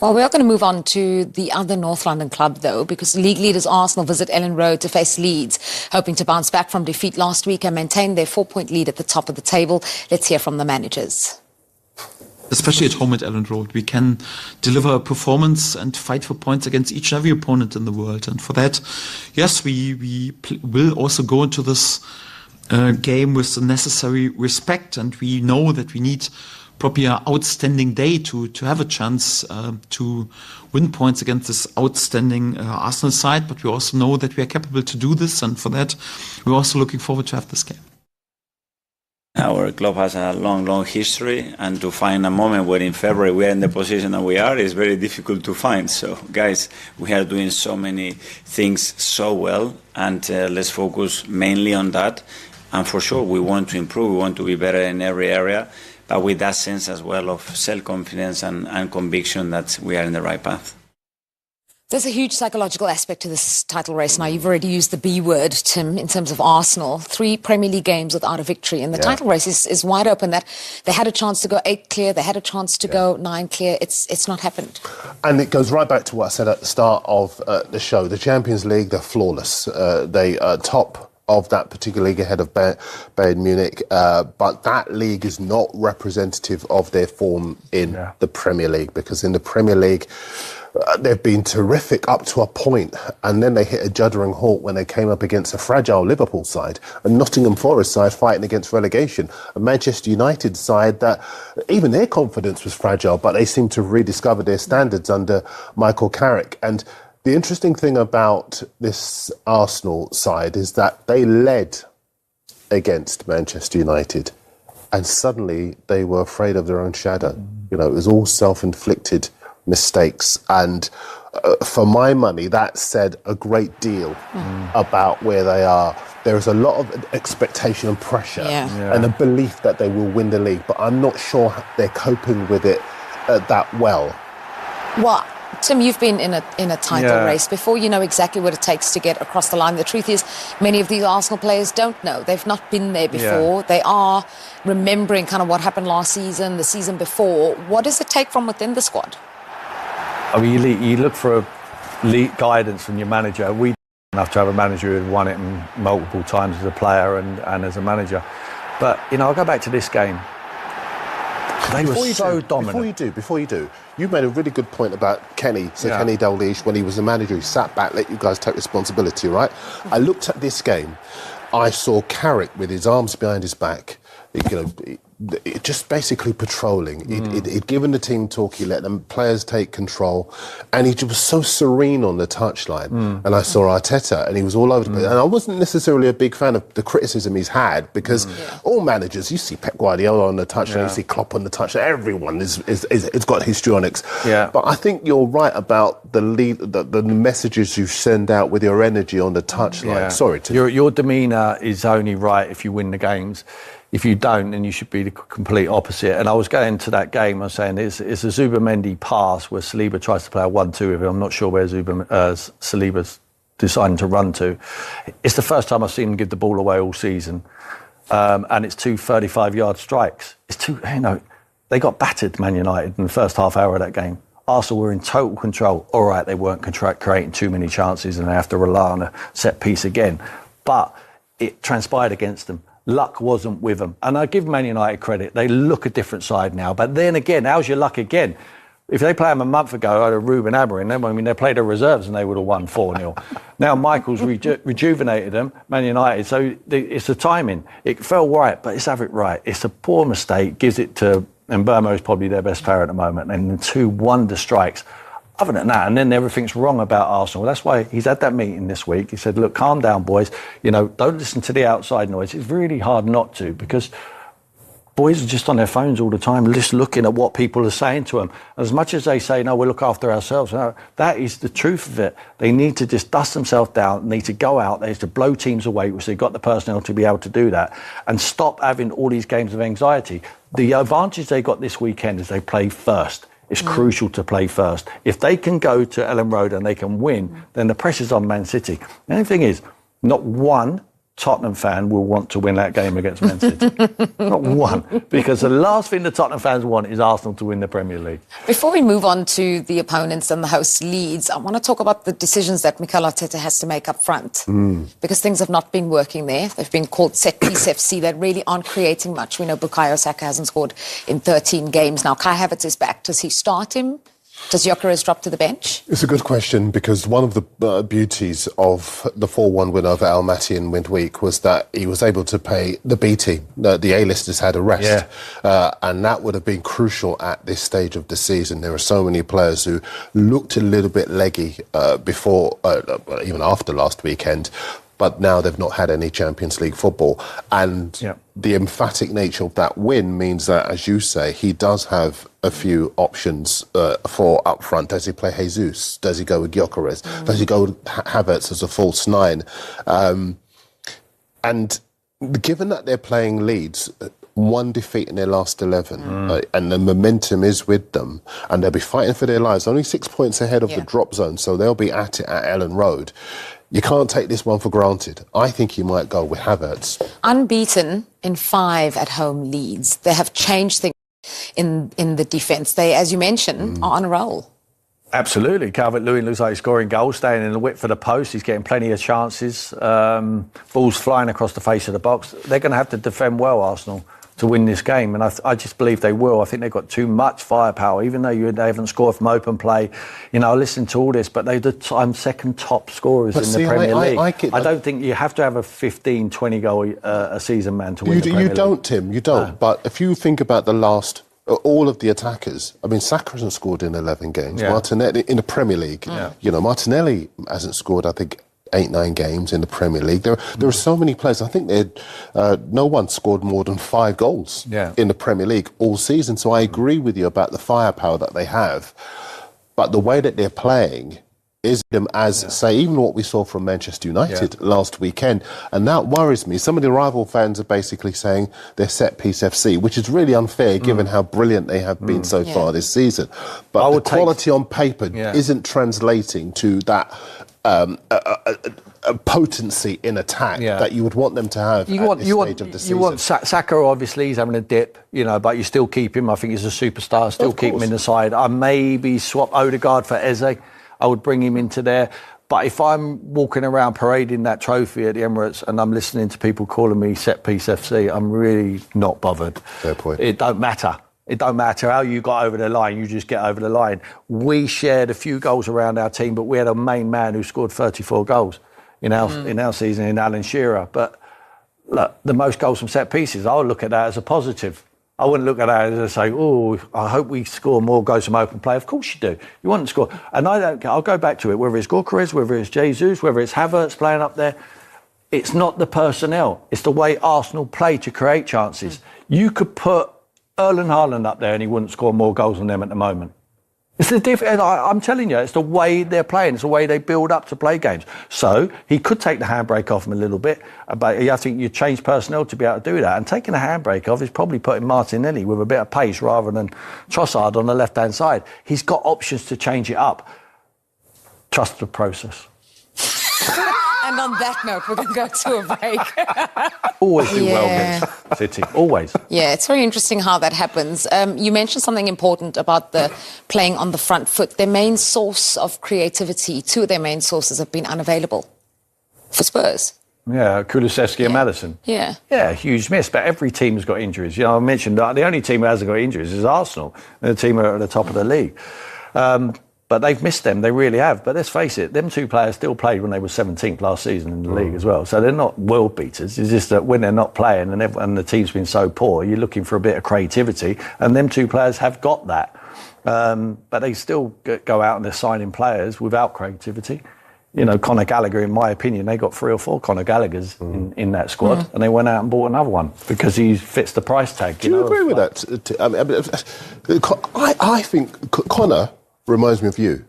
Well, we are going to move on to the other North London club, though, because league leaders Arsenal visit Ellen Road to face Leeds, hoping to bounce back from defeat last week and maintain their 4-point lead at the top of the table. Let's hear from the managers. Especially at home at Ellen Road, we can deliver a performance and fight for points against each and every opponent in the world. And for that, yes, we will also go into this game with the necessary respect, and we know that we need probably an outstanding day to have a chance to win points against this outstanding Arsenal side. But we also know that we are capable to do this, and for that, we're also looking forward to have this game. Our club has a long history, and to find a moment where in February we are in the position that we are is very difficult to find. So, guys, we are doing so many things so well, and let's focus mainly on that. And for sure, we want to improve, we want to be better in every area, but with that sense as well of self-confidence and conviction that we are in the right path. There's a huge psychological aspect to this title race now. You've already used the B word, Tim, in terms of Arsenal. 3 Premier League games without a victory. And the title race is wide open. That they had a chance to go 8 clear. They had a chance to go 9 clear. It's not happened. And it goes right back to what I said at the start of the show. The Champions League, they're flawless. They are top of that particular league ahead of Bayern Munich. But that league is not representative of their form in the Premier League, because in the Premier League, they've been terrific up to a point, and then they hit a juddering halt when they came up against a fragile Liverpool side, a Nottingham Forest side fighting against relegation, a Manchester United side that even their confidence was fragile, but they seem to have rediscovered their standards under Michael Carrick. And the interesting thing about this Arsenal side is that they led against Manchester United, and suddenly they were afraid of their own shadow. You know, it was all self-inflicted mistakes, and for my money that said a great deal about where they are. There is a lot of expectation and pressure and a belief that they will win the league, but I'm not sure they're coping with it that well. Well, Tim, you've been in a title race before. You know exactly what it takes to get across the line. The truth is, many of these Arsenal players don't know. They've not been there before. They are remembering kind of what happened last season, the season before. What does it take from within the squad? I mean, you look for guidance from your manager. We didn't have to have a manager who had won it multiple times as a player and as a manager. But, you know, I'll go back to this game. They were so dominant. Before you do, you made a really good point about Kenny, Kenny Dalglish, when he was the manager. He sat back, let you guys take responsibility, right? I looked at this game. I saw Carrick with his arms behind his back, just basically patrolling. He'd given the team talk, he let them players take control, and he was so serene on the touchline. And I saw Arteta, and he was all over the place. And I wasn't necessarily a big fan of the criticism he's had, because all managers, you see Pep Guardiola on the touchline, you see Klopp on the touchline, everyone is got histrionics. But I think you're right about the messages you send out with your energy on the touchline. Sorry, Tim. Your demeanour is only right if you win the games. If you don't, then you should be the complete opposite. And I was going to that game, I was saying it's a Zubimendi pass where Saliba tries to play a 1-2 with him. I'm not sure where Saliba's deciding to run to. It's the first time I've seen him give the ball away all season. And it's 2 35-yard strikes. They got battered, Man United, in the first half hour of that game. Arsenal were in total control. All right, they weren't creating too many chances and they have to rely on a set piece again. But it transpired against them. Luck wasn't with them. And I give Man United credit. They look a different side now. But then again, how's your luck again? If they played them a month ago, I'd have Ruben Amorim. They played the reserves and they would have won 4-0. Now Michael's rejuvenated them, Man United. So it's the timing. It fell right, but let's have it right. It's a poor mistake. Gives it to, and Burmo is probably their best player at the moment. And the 2 wonder strikes. Other than that, and then everything's wrong about Arsenal. That's why he's had that meeting this week. He said, look, calm down, boys. Don't listen to the outside noise. It's really hard not to, because boys are just on their phones all the time, just looking at what people are saying to them. As much as they say, no, we'll look after ourselves. No, that is the truth of it. They need to just dust themselves down, need to go out there to blow teams away, which they've got the personnel to be able to do that, and stop having all these games of anxiety. The advantage they got this weekend is they play first. It's crucial to play first. If they can go to Ellen Road and they can win, then the pressure's on Man City. The only thing is, not one Tottenham fan will want to win that game against Man City. Not one. Because the last thing the Tottenham fans want is Arsenal to win the Premier League. Before we move on to the opponents and the host Leeds, I want to talk about the decisions that Mikel Arteta has to make up front. Because things have not been working there. They've been called set-piece FC. They really aren't creating much. We know Bukayo Saka hasn't scored in 13 games now. Kai Havertz is back. Does he start him? Does Gyökeres drop to the bench? It's a good question, because one of the beauties of the 4-1 win over Almaty in midweek was that he was able to pay the B team. The A-listers had a rest. And that would have been crucial at this stage of the season. There are so many players who looked a little bit leggy before, even after last weekend, but now they've not had any Champions League football. And the emphatic nature of that win means that, as you say, he does have a few options for up front. Does he play Jesus? Does he go with Gyökeres? Does he go with Havertz as a false nine? And given that they're playing Leeds, one defeat in their last 11, and the momentum is with them, and they'll be fighting for their lives, only 6 points ahead of the drop zone, so they'll be at it at Ellen Road. You can't take this one for granted. I think he might go with Havertz. Unbeaten in 5 at home Leeds. They have changed things in the defence. They, as you mentioned, are on a roll. Absolutely. Calvert-Lewin looks like he's scoring goals, staying in the width for the post. He's getting plenty of chances. Balls flying across the face of the box. They're going to have to defend well, Arsenal, to win this game, and I just believe they will. I think they've got too much firepower, even though they haven't scored from open play. You know, I listen to all this, but they're the second top scorers in the Premier League. I don't think you have to have a 15, 20 goal a season man to win the Premier League. You don't, Tim, you don't. No. But if you think about the last, all of the attackers, I mean, Saka hasn't scored in 11 games. Martinelli in the Premier League, you know, Martinelli hasn't scored, I think, 8-9 games in the Premier League. There are so many players. I think no one scored more than 5 goals in the Premier League all season. So I agree with you about the firepower that they have. But the way that they're playing is them as, say, even what we saw from Manchester United last weekend. And that worries me. Some of the rival fans are basically saying they're set-piece FC, which is really unfair given how brilliant they have been so far this season. But the quality on paper isn't translating to that a potency in attack that you would want them to have stage of the season. You want Saka, obviously, he's having a dip, you know, but you still keep him. I think he's a superstar. Still keep him in the side. I maybe swap Odegaard for Eze. I would bring him into there. But if I'm walking around parading that trophy at the Emirates and I'm listening to people calling me set-piece FC, I'm really not bothered. Fair point. It don't matter. It don't matter how you got over the line, you just get over the line. We shared a few goals around our team, but we had a main man who scored 34 goals in our season, in Alan Shearer. But look, the most goals from set pieces, I would look at that as a positive. I wouldn't look at that as say, oh, I hope we score more goals from open play. Of course you do. You want to score. And I'll go back to it, whether it's Gyökeres, whether it's Jesus, whether it's Havertz playing up there. It's not the personnel. It's the way Arsenal play to create chances. You could put Erling Haaland up there and he wouldn't score more goals than them at the moment. It's the difference. I'm telling you, it's the way they're playing. It's the way they build up to play games. So he could take the handbrake off him a little bit, but I think you change personnel to be able to do that. And taking the handbrake off is probably putting Martinelli with a bit of pace rather than Trossard on the left-hand side. He's got options to change it up. Trust the process. And on that note, we're going to go to a break. Always do well against City. Always. Yeah, it's very interesting how that happens. You mentioned something important about the playing on the front foot. Their main source of creativity, 2 of their main sources have been unavailable for Spurs. Yeah, Kulusevski and Maddison. Yeah, huge miss. But every team's got injuries. You know, I mentioned that the only team who hasn't got injuries is Arsenal. The team who are at the top of the league. But they've missed them, they really have. But let's face it, them 2 players still played when they were 17th last season in the league as well. So they're not world beaters. It's just that when they're not playing and the team's been so poor, you're looking for a bit of creativity. And them 2 players have got that. But they still go out and they're signing players without creativity. You know, Conor Gallagher, in my opinion, they got 3 or 4 Conor Gallaghers in that squad. And they went out and bought another one because he fits the price tag. Do you agree with that? I think Conor reminds me of you.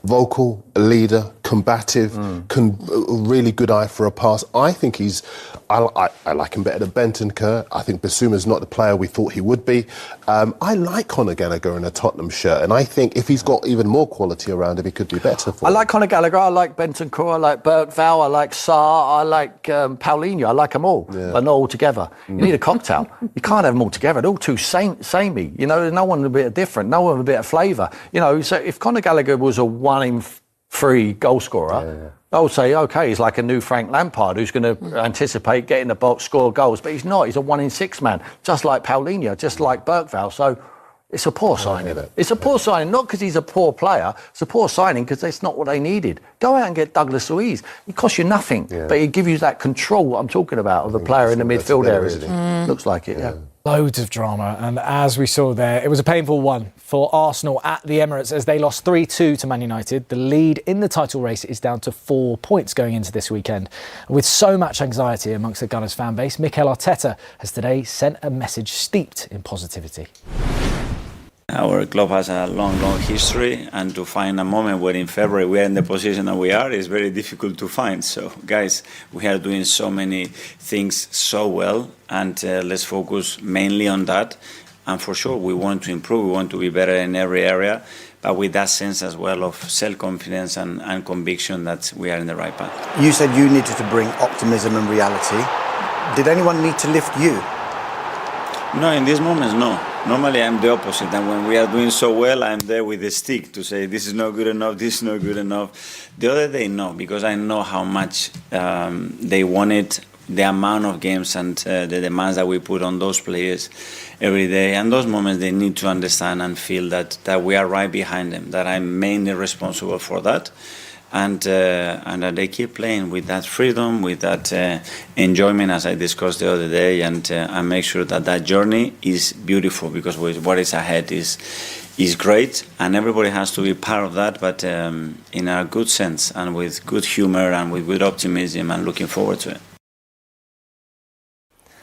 Vocal, a leader, combative, really good eye for a pass. I think I like him better than Bentancur. I think Bissouma's not the player we thought he would be. I like Conor Gallagher in a Tottenham shirt, and I think if he's got even more quality around him, he could be better for I him. like Conor Gallagher, I like Bentancur, I like Bergvall, I like Sarr, I like Paulinho, I like them all, but not all together. You need a cocktail. You can't have them all together. They're all too samey. You know, no one a bit different, no one a bit of flavour. You know, so if Conor Gallagher was a 1 in 3 goal scorer, I would say, OK, he's like a new Frank Lampard who's going to anticipate, get in the box, score goals. But he's not. He's a 1 in 6 man, just like Paulinho, just like Bergvall. So it's a poor signing. It's a poor signing, not because he's a poor player. It's a poor signing because that's not what they needed. Go out and get Douglas Luiz. It costs you nothing, but it gives you that control, what I'm talking about, of the player in the midfield areas. Looks like it, yeah. Loads of drama, and as we saw there, it was a painful one for Arsenal at the Emirates as they lost 3-2 to Man United. The lead in the title race is down to 4 points going into this weekend. With so much anxiety amongst the Gunners fan base, Mikel Arteta has today sent a message steeped in positivity. Our club has a long history, and to find a moment where in February we are in the position that we are is very difficult to find. So, guys, we are doing so many things so well, and let's focus mainly on that. And for sure, we want to improve, we want to be better in every area, but with that sense as well of self-confidence and conviction that we are in the right path. You said you needed to bring optimism and reality. Did anyone need to lift you? No, in these moments, no. Normally I'm the opposite, and when we are doing so well, I'm there with the stick to say this is not good enough, this is not good enough. The other day, no, because I know how much they wanted, the amount of games and the demands that we put on those players every day. And those moments, they need to understand and feel that we are right behind them, that I'm mainly responsible for that. And that they keep playing with that freedom, with that enjoyment, as I discussed the other day, and make sure that journey is beautiful, because what is ahead is great, and everybody has to be part of that, but in a good sense and with good humor and with good optimism, and looking forward to it.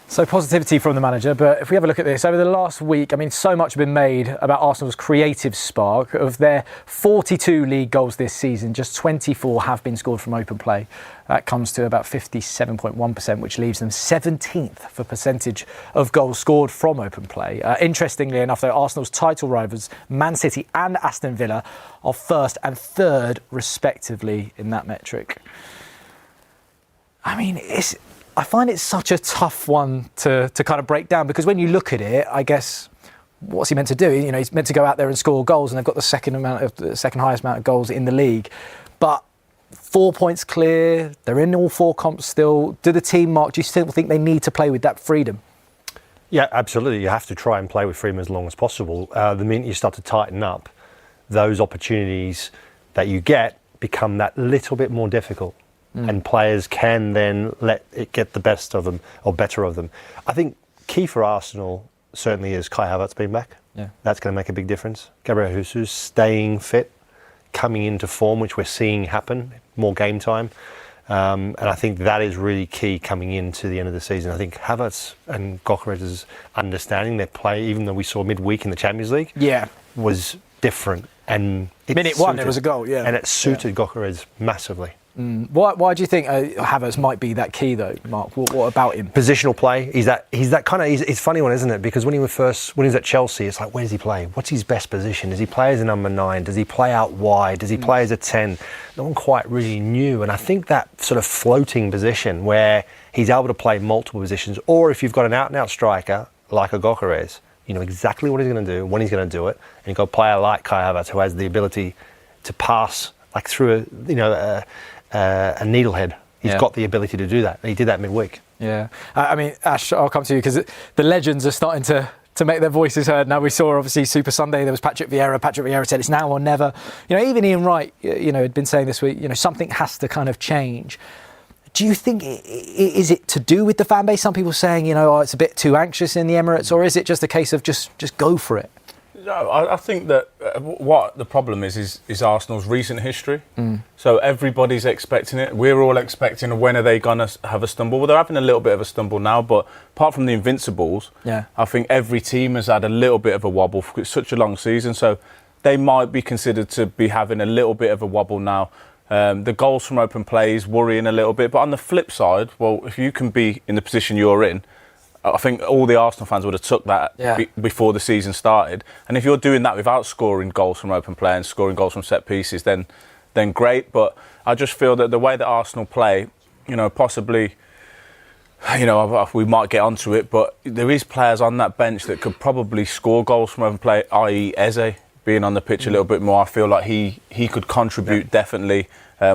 So positivity from the manager, but if we have a look at this, over the last week, I mean, so much has been made about Arsenal's creative spark. Of their 42 league goals this season, just 24 have been scored from open play. That comes to about 57.1%, which leaves them 17th for percentage of goals scored from open play. Interestingly enough, though, Arsenal's title rivals, Man City and Aston Villa, are first and third, respectively, in that metric. I mean, I find it such a tough one to kind of break down, because when you look at it, I guess, what's he meant to do? You know, he's meant to go out there and score goals, and they've got the second highest amount of goals in the league. But 4 points clear, they're in all 4 comps still. Do the team, Mark, do you still think they need to play with that freedom? Yeah, absolutely. You have to try and play with freedom as long as possible. The minute you start to tighten up, those opportunities that you get become that little bit more difficult. And players can then let it get the best of them or better of them. I think key for Arsenal certainly is Kai Havertz being back. Yeah. That's going to make a big difference. Gabriel Jesus staying fit, coming into form, which we're seeing happen, more game time. And I think that is really key coming into the end of the season. I think Havertz and Gyökeres's understanding their play, even though we saw midweek in the Champions League, was different. And Minute one, there was a goal, and it suited Gyökeres massively. Why do you think Havertz might be that key, though, Mark? What about him? Positional play. He's that kind of. It's a funny one, isn't it? Because when he was at Chelsea, it's like, where does he play? What's his best position? Does he play as a number 9? Does he play out wide? Does he play as a 10? No one quite really knew. And I think that sort of floating position where he's able to play multiple positions, or if you've got an out-and-out striker like a Gyökeres, you know exactly what he's going to do, when he's going to do it, and you've got a player like Kai Havertz who has the ability to pass like through a needlehead. He's got the ability to do that. He did that midweek. Yeah. I mean, Ash, I'll come to you, because the legends are starting to make their voices heard. Now, we saw, obviously, Super Sunday, there was Patrick Vieira. Patrick Vieira said it's now or never. You know, even Ian Wright, had been saying this week, something has to kind of change. Do you think, is it to do with the fan base? Some people saying, it's a bit too anxious in the Emirates, or is it just a case of just go for it? No, I think that what the problem is Arsenal's recent history. So everybody's expecting it. We're all expecting, when are they going to have a stumble? Well, they're having a little bit of a stumble now, but apart from the Invincibles, I think every team has had a little bit of a wobble. It's such a long season, so they might be considered to be having a little bit of a wobble now. The goals from open play is worrying a little bit. But on the flip side, well, if you can be in the position you're in, I think all the Arsenal fans would have took that before the season started. And if you're doing that without scoring goals from open play and scoring goals from set pieces, then great. But I just feel that the way that Arsenal play, possibly, we might get onto it, but there is players on that bench that could probably score goals from open play, i.e. Eze being on the pitch a little bit more. I feel like he could contribute definitely.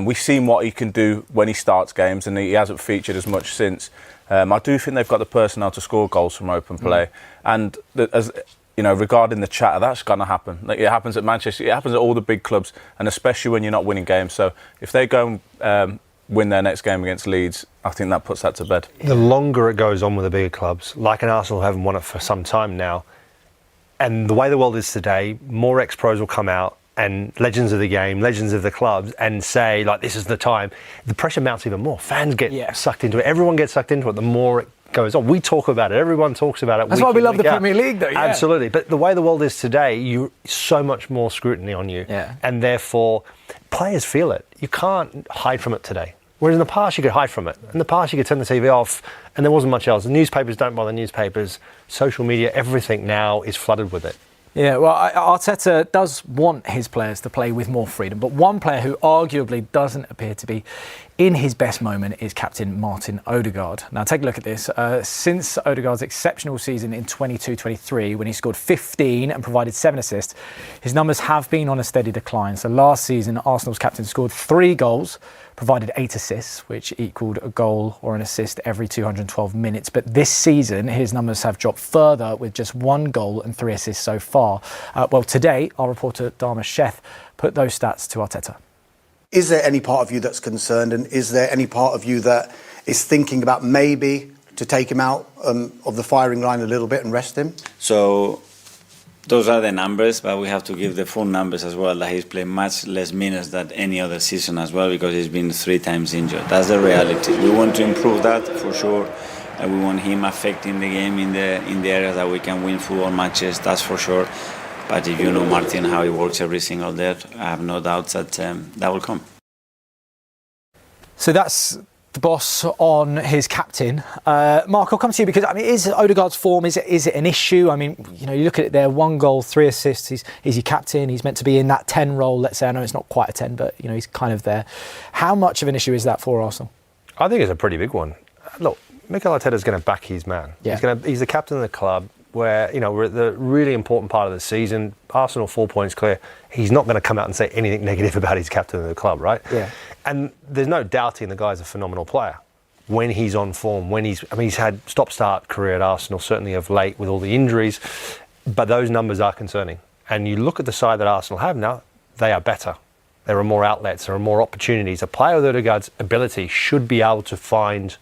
We've seen what he can do when he starts games, and he hasn't featured as much since. I do think they've got the personnel to score goals from open play. And as regarding the chatter, that's going to happen. Like, it happens at Manchester, it happens at all the big clubs, and especially when you're not winning games. So if they go and win their next game against Leeds, I think that puts that to bed. The longer it goes on with the bigger clubs, like an Arsenal haven't won it for some time now, and the way the world is today, more ex-pros will come out and legends of the game, legends of the clubs, and say, like, this is the time. The pressure mounts even more. Fans get sucked into it. Everyone gets sucked into it the more it goes on. We talk about it. Everyone talks about it. That's why we love the Premier League, though. Yeah. Absolutely. But the way the world is today, you so much more scrutiny on you. Yeah. And therefore, players feel it. You can't hide from it today. Whereas in the past, you could hide from it. In the past, you could turn the TV off, and there wasn't much else. The newspapers don't bother newspapers. Social media, everything now is flooded with it. Yeah, well, Arteta does want his players to play with more freedom, but one player who arguably doesn't appear to be in his best moment is captain Martin Odegaard. Now, take a look at this. Since Odegaard's exceptional season in 22-23, when he scored 15 and provided 7 assists, his numbers have been on a steady decline. So last season, Arsenal's captain scored 3 goals, provided 8 assists, which equaled a goal or an assist every 212 minutes. But this season, his numbers have dropped further with just 1 goal and 3 assists so far. Well, today, our reporter Dharma Sheth put those stats to Arteta. Is there any part of you that's concerned, and is there any part of you that is thinking about maybe to take him out of the firing line a little bit and rest him? So those are the numbers, but we have to give the full numbers as well, that he's played much less minutes than any other season as well, because he's been 3 times injured. That's the reality. We want to improve that for sure, and we want him affecting the game in the areas that we can win football matches, that's for sure. But if you know Martin, how he works every single day, I have no doubts that that will come. So that's the boss on his captain. Mark, I'll come to you because, I mean, is Odegaard's form, is it an issue? I mean, you look at it there, 1 goal, 3 assists, he's your captain, he's meant to be in that 10 role, let's say. I know it's not quite a 10, but, he's kind of there. How much of an issue is that for Arsenal? I think it's a pretty big one. Look, Mikel Arteta's going to back his man. Yeah. He's the captain of the club, where, we're at the really important part of the season. Arsenal 4 points clear. He's not going to come out and say anything negative about his captain of the club, right? Yeah. And there's no doubting the guy's a phenomenal player when he's on form. He's had stop-start career at Arsenal, certainly of late with all the injuries, but those numbers are concerning. And you look at the side that Arsenal have now, they are better. There are more outlets, there are more opportunities. A player with Odegaard's ability should be able to find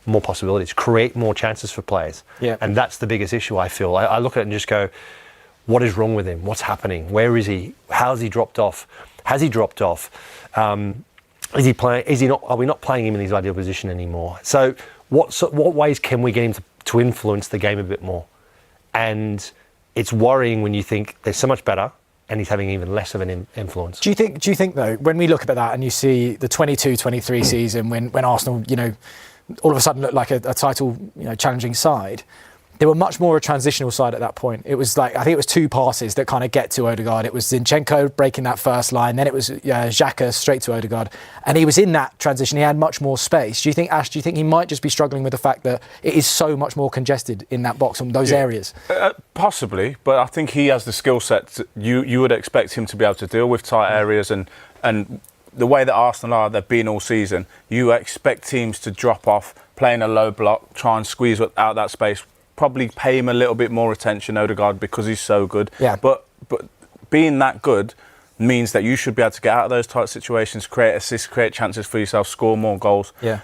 more possibilities, create more chances for players. Yeah. And that's the biggest issue, I feel. I look at it and just go, what is wrong with him? What's happening? Where is he? How's he dropped off? Has he dropped off? Is he playing? Is he not? Are we not playing him in his ideal position anymore? So what ways can we get him to influence the game a bit more? And it's worrying when you think they're so much better and he's having even less of an influence. Do you think though, when we look at that and you see the 22-23 season when Arsenal, all of a sudden looked like a title, challenging side, they were much more a transitional side at that point. It was like, I think it was 2 passes that kind of get to Odegaard. It was Zinchenko breaking that first line, then it was Xhaka straight to Odegaard. And he was in that transition, he had much more space. Do you think he might just be struggling with the fact that it is so much more congested in that box and those areas? Possibly, but I think he has the skill set. You would expect him to be able to deal with tight areas, and the way that Arsenal are, they've been all season, you expect teams to drop off, play in a low block, try and squeeze out that space, probably pay him a little bit more attention, Odegaard, because he's so good. Yeah. But being that good means that you should be able to get out of those tight situations, create assists, create chances for yourself, score more goals. Yeah.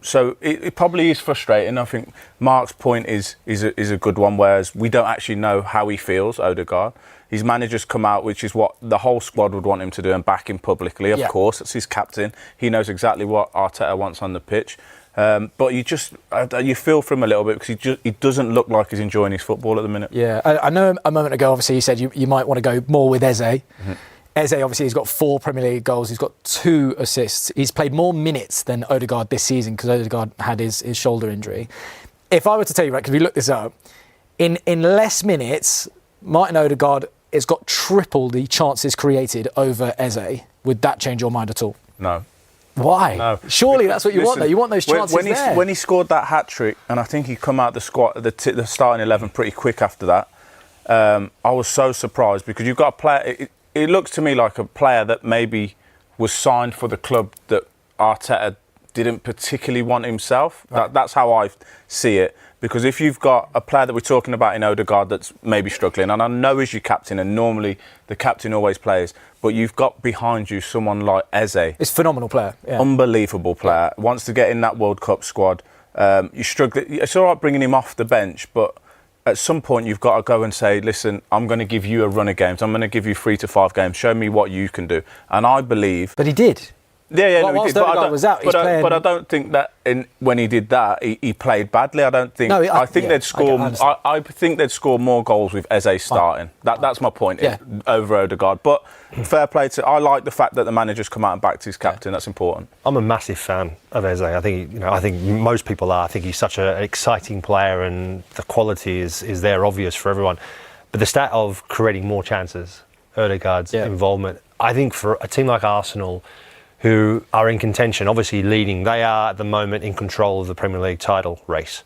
So it probably is frustrating. I think Mark's point is a good one, whereas we don't actually know how he feels, Odegaard. His manager's come out, which is what the whole squad would want him to do, and back him publicly. Of course, it's his captain. He knows exactly what Arteta wants on the pitch. But you feel for him a little bit because he doesn't look like he's enjoying his football at the minute. Yeah, I know a moment ago, obviously, you said you might want to go more with Eze. Mm-hmm. Eze, obviously, he's got 4 Premier League goals. He's got 2 assists. He's played more minutes than Odegaard this season because Odegaard had his shoulder injury. If I were to tell you, right, because we looked this up, in less minutes, Martin Odegaard has got triple the chances created over Eze. Would that change your mind at all? No. Why? No. Surely that's what you want, though. You want those chances there. When he scored that hat-trick, and I think he come out the starting 11 pretty quick after that, I was so surprised because you've got a player... It looks to me like a player that maybe was signed for the club that Arteta didn't particularly want himself. Right. That's how I see it. Because if you've got a player that we're talking about in Odegaard that's maybe struggling, and I know he's your captain, and normally the captain always plays, but you've got behind you someone like Eze. It's a phenomenal player. Yeah. Unbelievable player. Wants to get in that World Cup squad. You struggle. It's all right bringing him off the bench, but at some point you've got to go and say, listen, I'm going to give you a run of games. I'm going to give you 3 to 5 games. Show me what you can do. And I believe... But he did. Yeah, well, no, whilst Odegaard was out, but I don't think that when he did that, he played badly. I don't think. No, I think they'd score. I think they'd score more goals with Eze starting. That's my point. Over Odegaard. But fair play to. I like the fact that the manager's come out and backed his captain. That's important. I'm a massive fan of Eze. I think most people are. I think he's such an exciting player, and the quality is there obvious for everyone. But the stat of creating more chances, Odegaard's involvement. I think for a team like Arsenal, who are in contention, obviously leading, they are at the moment in control of the Premier League title race.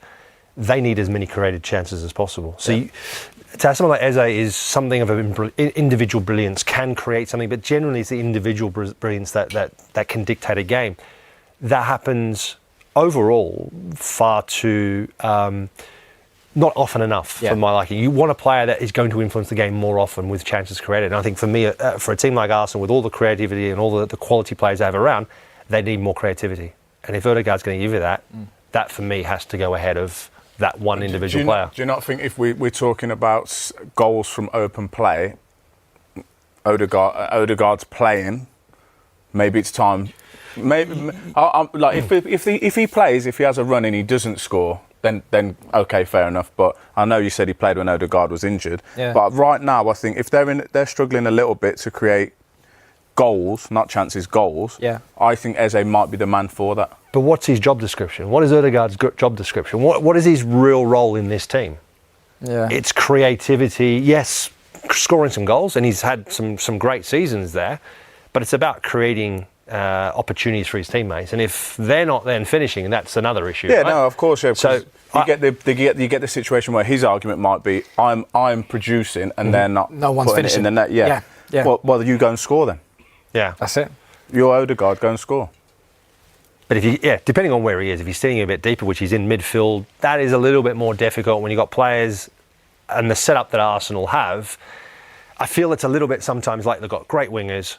They need as many created chances as possible. So to have someone like Eze is something of an individual brilliance, can create something, but generally it's the individual brilliance that can dictate a game. That happens overall far too... not often enough for my liking. You want a player that is going to influence the game more often with chances created. And I think for me, for a team like Arsenal, with all the creativity and all the quality players they have around, they need more creativity. And if Odegaard's going to give you that, that for me has to go ahead of that one individual player. Do you not think if we're talking about goals from open play, Odegaard's playing, maybe it's time. Maybe if he plays, if he has a run and he doesn't score, then okay, fair enough. But I know you said he played when Odegaard was injured. Yeah. But right now, I think if they're struggling a little bit to create goals, not chances, goals. Yeah. I think Eze might be the man for that. But what's his job description? What is Odegaard's job description? What is his real role in this team? Yeah. It's creativity. Yes, scoring some goals, and he's had some great seasons there. But it's about creating opportunities for his teammates, and if they're not then finishing, that's another issue. Yeah, right? No, of course. Yeah, so you get the situation where his argument might be, I'm producing, and they're not. No one's finishing it in the net. Yeah. Well, you go and score then. Yeah, that's it. You're Odegaard, go and score. But depending on where he is, if he's sitting a bit deeper, which he's in midfield, that is a little bit more difficult when you've got players and the setup that Arsenal have. I feel it's a little bit sometimes like they've got great wingers,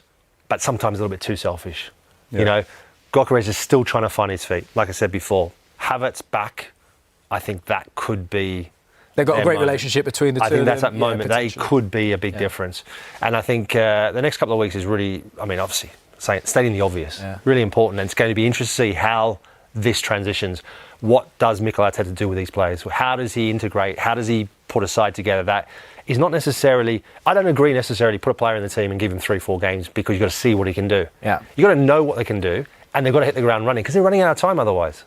but sometimes a little bit too selfish. Yeah. You know, Gyökeres is still trying to find his feet. Like I said before, Havertz back, I think that could be... They've got a great relationship between the two of them. I think that's that moment. They could be a big difference. And I think the next couple of weeks is really, I mean, obviously, stating the obvious, really important. And it's going to be interesting to see how this transitions. What does Mikel Arteta do with these players? How does he integrate? How does he put a side together that is not necessarily... I don't agree necessarily put a player in the team and give him 3-4 games because you've got to see what he can do. Yeah. You've got to know what they can do, and they've got to hit the ground running because they're running out of time otherwise.